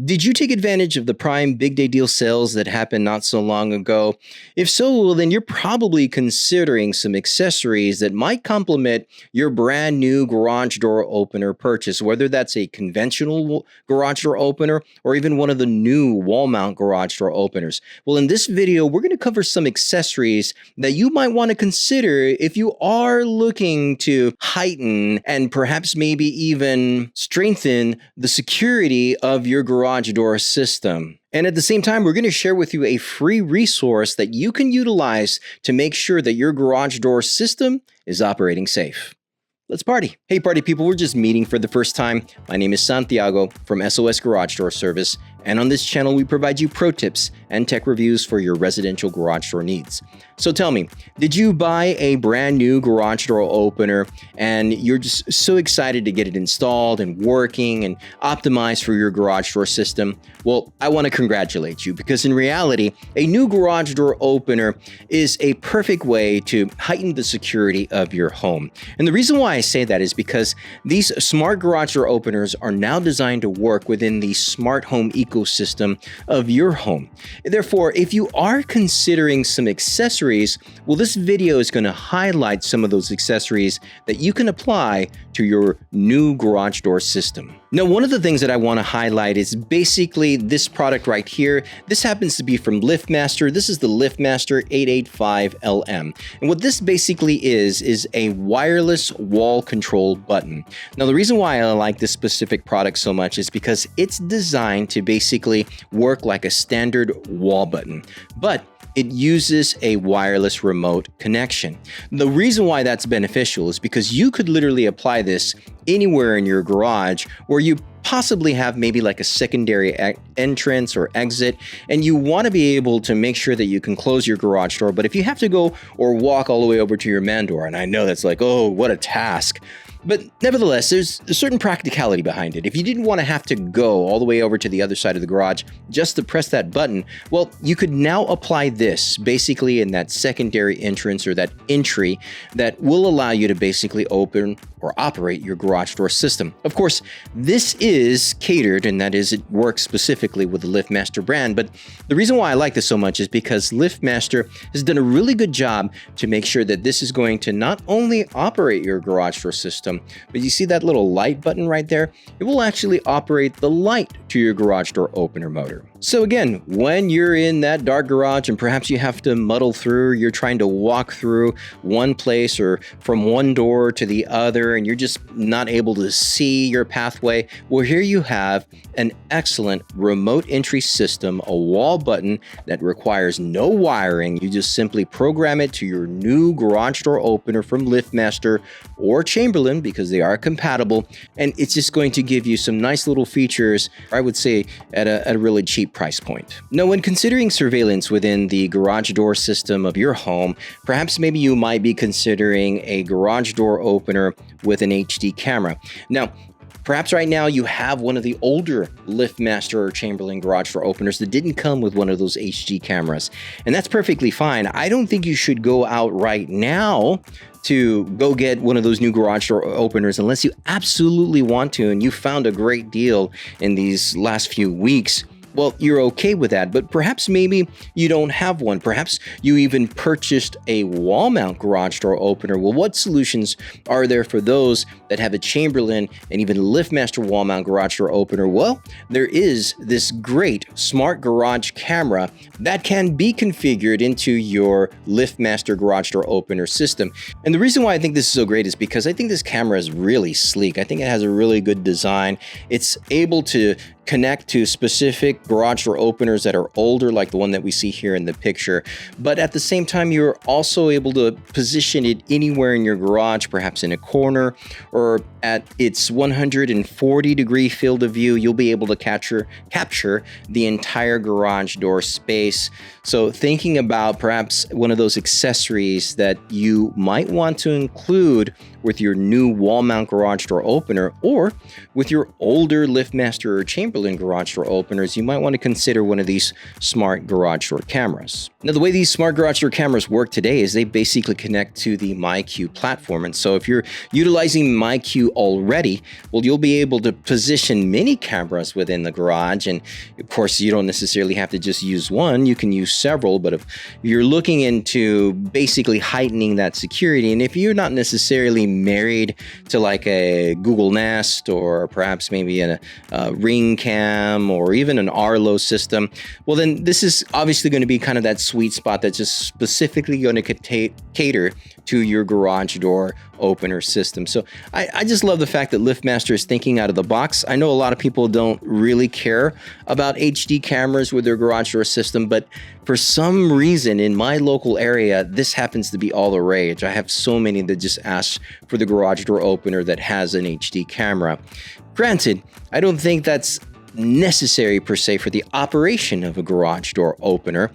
Did you take advantage of the Prime Big Day Deal sales that happened not so long ago? If so, well, then you're probably considering some accessories that might complement your brand new garage door opener purchase, whether that's a conventional garage door opener or even one of the new wall mount garage door openers. Well, in this video, we're going to cover some accessories that you might want to consider if you are looking to heighten and perhaps maybe even strengthen the security of your garage door system. And at the same time, we're going to share with you a free resource that you can utilize to make sure that your garage door system is operating safe. Let's party. Hey party people, we're just meeting for the first time. My name is Santiago from SOS Garage Door Service, and on this channel we provide you pro tips and tech reviews for your residential garage door needs. So tell me, did you buy a brand new garage door opener and you're just so excited to get it installed and working and optimized for your garage door system? Well, I want to congratulate you, because in reality, a new garage door opener is a perfect way to heighten the security of your home. And the reason why I say that is because these smart garage door openers are now designed to work within the smart home ecosystem of your home. Therefore, if you are considering some accessories, well, this video is going to highlight some of those accessories that you can apply to your new garage door system. Now, one of the things that I want to highlight is basically this product right here. This happens to be from LiftMaster. This is the LiftMaster 885LM. And what this basically is a wireless wall control button. Now, the reason why I like this specific product so much is because it's designed to basically work like a standard wall button, but it uses a wireless remote connection. The reason why that's beneficial is because you could literally apply this anywhere in your garage where you possibly have maybe like a secondary entrance or exit, and you want to be able to make sure that you can close your garage door. But if you have to go or walk all the way over to your man door, and I know that's like, oh, what a task. But nevertheless, there's a certain practicality behind it. If you didn't want to have to go all the way over to the other side of the garage just to press that button, well, you could now apply this basically in that secondary entrance or that entry that will allow you to basically open or operate your garage door system. Of course, this is catered, and that is, it works specifically with the LiftMaster brand. But the reason why I like this so much is because LiftMaster has done a really good job to make sure that this is going to not only operate your garage door system, but you see that little light button right there? It will actually operate the light to your garage door opener motor. So again, when you're in that dark garage and perhaps you have to muddle through, you're trying to walk through one place or from one door to the other, and you're just not able to see your pathway, well, here you have an excellent remote entry system, a wall button that requires no wiring. You just simply program it to your new garage door opener from LiftMaster or Chamberlain, because they are compatible, and it's just going to give you some nice little features, I would say, at a really cheap price point. Now, when considering surveillance within the garage door system of your home, perhaps maybe you might be considering a garage door opener with an HD camera. Now, perhaps right now you have one of the older LiftMaster or Chamberlain garage door openers that didn't come with one of those HD cameras, and that's perfectly fine. I don't think you should go out right now to go get one of those new garage door openers unless you absolutely want to and you found a great deal in these last few weeks. Well, you're okay with that, but perhaps maybe you don't have one. Perhaps you even purchased a wall mount garage door opener. Well, what solutions are there for those that have a Chamberlain and even LiftMaster wall mount garage door opener? Well, there is this great smart garage camera that can be configured into your LiftMaster garage door opener system. And the reason why I think this is so great is because I think this camera is really sleek. I think it has a really good design. It's able to connect to specific garage door openers that are older, like the one that we see here in the picture. But at the same time, you're also able to position it anywhere in your garage, perhaps in a corner or at its 140-degree field of view. You'll be able to capture the entire garage door space. So thinking about perhaps one of those accessories that you might want to include with your new wall mount garage door opener, or with your older LiftMaster or Chamberlain garage door openers, you might want to consider one of these smart garage door cameras. Now, the way these smart garage door cameras work today is they basically connect to the MyQ platform. And so if you're utilizing MyQ already, well, you'll be able to position many cameras within the garage. And of course, you don't necessarily have to just use one, you can use several. But if you're looking into basically heightening that security, and if you're not necessarily married to like a Google Nest or perhaps maybe a Ring Cam or even an Arlo system, well, then this is obviously going to be kind of that sweet spot that's just specifically going to cater to your garage door opener system. So I just love the fact that LiftMaster is thinking out of the box. I know a lot of people don't really care about HD cameras with their garage door system, but for some reason in my local area, this happens to be all the rage. I have so many that just ask for the garage door opener that has an HD camera. Granted, I don't think that's necessary per se for the operation of a garage door opener.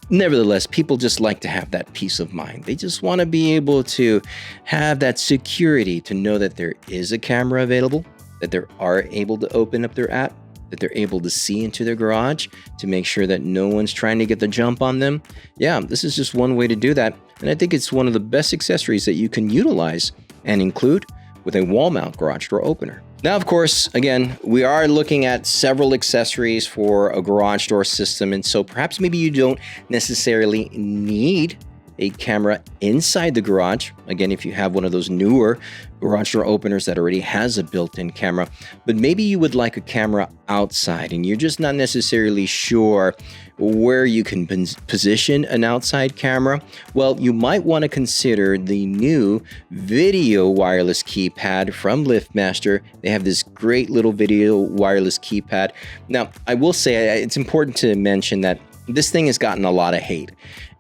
Nevertheless, people just like to have that peace of mind. They just want to be able to have that security to know that there is a camera available, that they are able to open up their app, that they're able to see into their garage to make sure that no one's trying to get the jump on them. Yeah, this is just one way to do that. And I think it's one of the best accessories that you can utilize and include with a wall mount garage door opener. Now, of course, again, we are looking at several accessories for a garage door system. And so perhaps maybe you don't necessarily need a camera inside the garage. Again, if you have one of those newer garage door openers that already has a built-in camera, but maybe you would like a camera outside and you're just not necessarily sure where you can position an outside camera. Well, you might want to consider the new video wireless keypad from LiftMaster. They have this great little video wireless keypad. Now, I will say it's important to mention that this thing has gotten a lot of hate.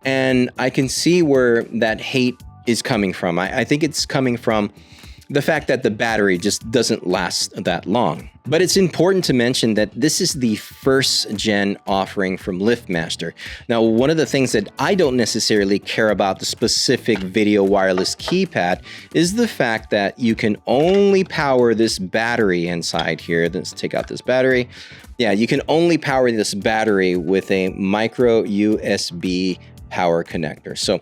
And I can see where that hate is coming from. I think it's coming from the fact that the battery just doesn't last that long. But it's important to mention that this is the first gen offering from LiftMaster. Now, one of the things that I don't necessarily care about the specific video wireless keypad is the fact that you can only power this battery inside here. Let's take out this battery. Yeah, you can only power this battery with a micro USB power connector. So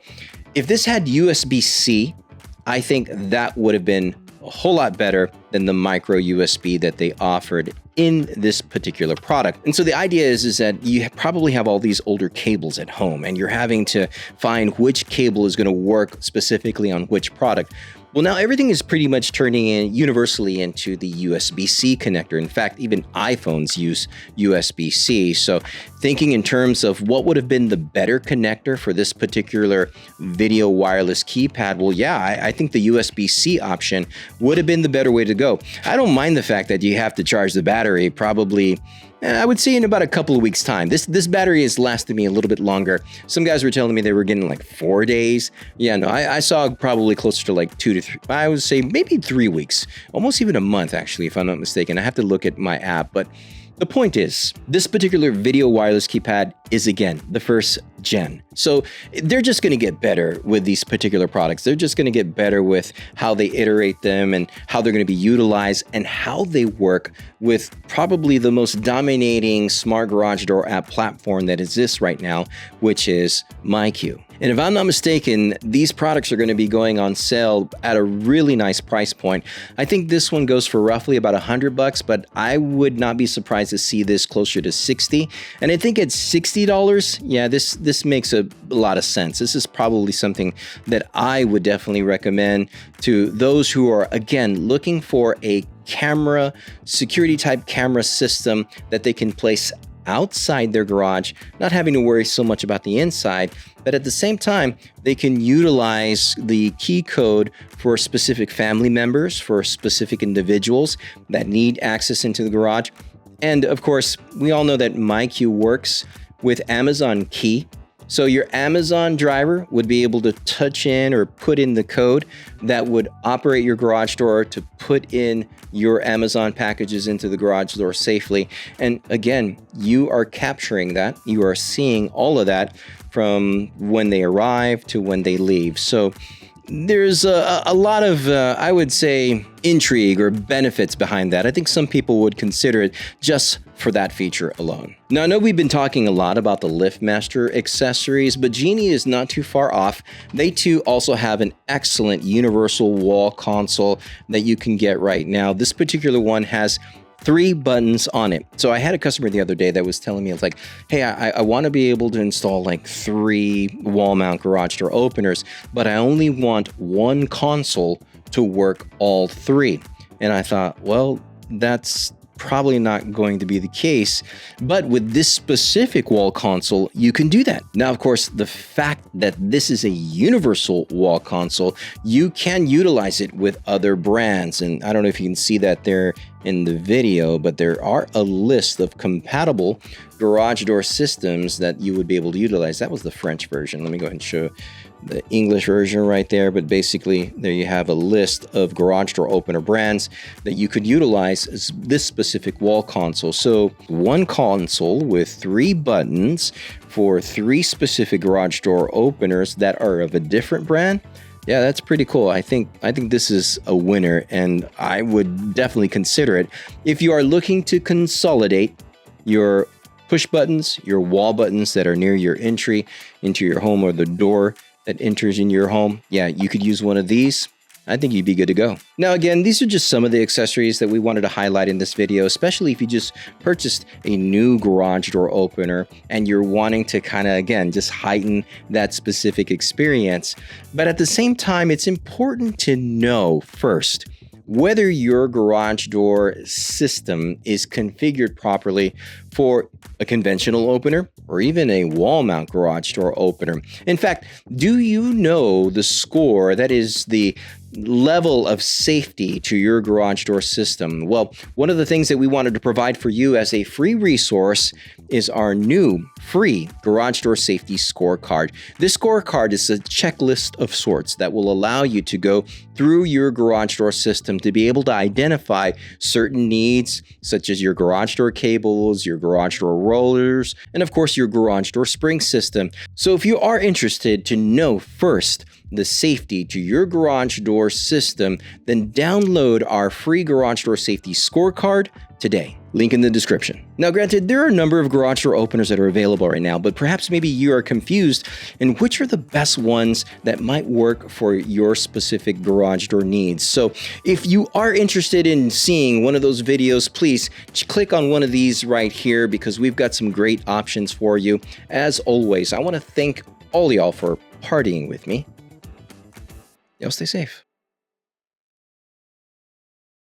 if this had USB-C, I think that would have been a whole lot better than the micro USB that they offered in this particular product. And so the idea is that you probably have all these older cables at home and you're having to find which cable is going to work specifically on which product. Well, now everything is pretty much turning in universally into the USB-C connector. In fact, even iPhones use USB-C. So thinking in terms of what would have been the better connector for this particular video wireless keypad, well, yeah, I think the USB-C option would have been the better way to go. I don't mind the fact that you have to charge the battery probably, I would say in about a couple of weeks' time. This battery has lasted me a little bit longer. Some guys were telling me they were getting like 4 days. Yeah, no, I saw probably closer to like 2 to 3, I would say maybe 3 weeks, almost even a month actually, if I'm not mistaken. I have to look at my app, but the point is, this particular video wireless keypad is, again, the first gen. So they're just going to get better with these particular products. They're just going to get better with how they iterate them and how they're going to be utilized and how they work with probably the most dominating smart garage door app platform that exists right now, which is MyQ. And if I'm not mistaken, these products are going to be going on sale at a really nice price point. I think this one goes for roughly about $100, but I would not be surprised to see this closer to $60. And I think at $60, yeah, this makes a lot of sense. This is probably something that I would definitely recommend to those who are, again, looking for a camera, security type camera system that they can place outside their garage, not having to worry so much about the inside, but at the same time, they can utilize the key code for specific family members, for specific individuals that need access into the garage. And of course, we all know that MyQ works with Amazon Key. So your Amazon driver would be able to touch in or put in the code that would operate your garage door to put in your Amazon packages into the garage door safely. And again, you are capturing that. You are seeing all of that from when they arrive to when they leave. So there's a lot of, I would say, intrigue or benefits behind that. I think some people would consider it just for that feature alone. Now, I know we've been talking a lot about the LiftMaster accessories, but Genie is not too far off. They too also have an excellent universal wall console that you can get right now. This particular one has 3 buttons on it. So I had a customer the other day that was telling me, it's like, hey, I want to be able to install like 3 wall mount garage door openers, but I only want one console to work all 3. And I thought, well, that's probably not going to be the case, but with this specific wall console, you can do that. Now, of course, the fact that this is a universal wall console, you can utilize it with other brands. And I don't know if you can see that there in the video, but there are a list of compatible garage door systems that you would be able to utilize. That was the French version. Let me go ahead and show the English version right there, but basically there you have a list of garage door opener brands that you could utilize as this specific wall console. So one console with 3 buttons for 3 specific garage door openers that are of a different brand. Yeah, that's pretty cool. I think this is a winner, and I would definitely consider it. If you are looking to consolidate your push buttons, your wall buttons that are near your entry into your home or the door that enters in your home, yeah, you could use one of these. I think you'd be good to go. Now, again, these are just some of the accessories that we wanted to highlight in this video, especially if you just purchased a new garage door opener and you're wanting to kind of, again, just heighten that specific experience. But at the same time, it's important to know first whether your garage door system is configured properly for a conventional opener or even a wall mount garage door opener. In fact, do you know the score, that is the level of safety to your garage door system? Well, one of the things that we wanted to provide for you as a free resource is our new free garage door safety scorecard. This scorecard is a checklist of sorts that will allow you to go through your garage door system to be able to identify certain needs, such as your garage door cables, your garage door rollers, and of course your garage door spring system. So if you are interested to know first the safety to your garage door system, then download our free garage door safety scorecard today. Link in the description. Now, granted, there are a number of garage door openers that are available right now, but perhaps maybe you are confused in which are the best ones that might work for your specific garage door needs. So if you are interested in seeing one of those videos, please click on one of these right here because we've got some great options for you. As always, I want to thank all y'all for partying with me. Y'all stay safe.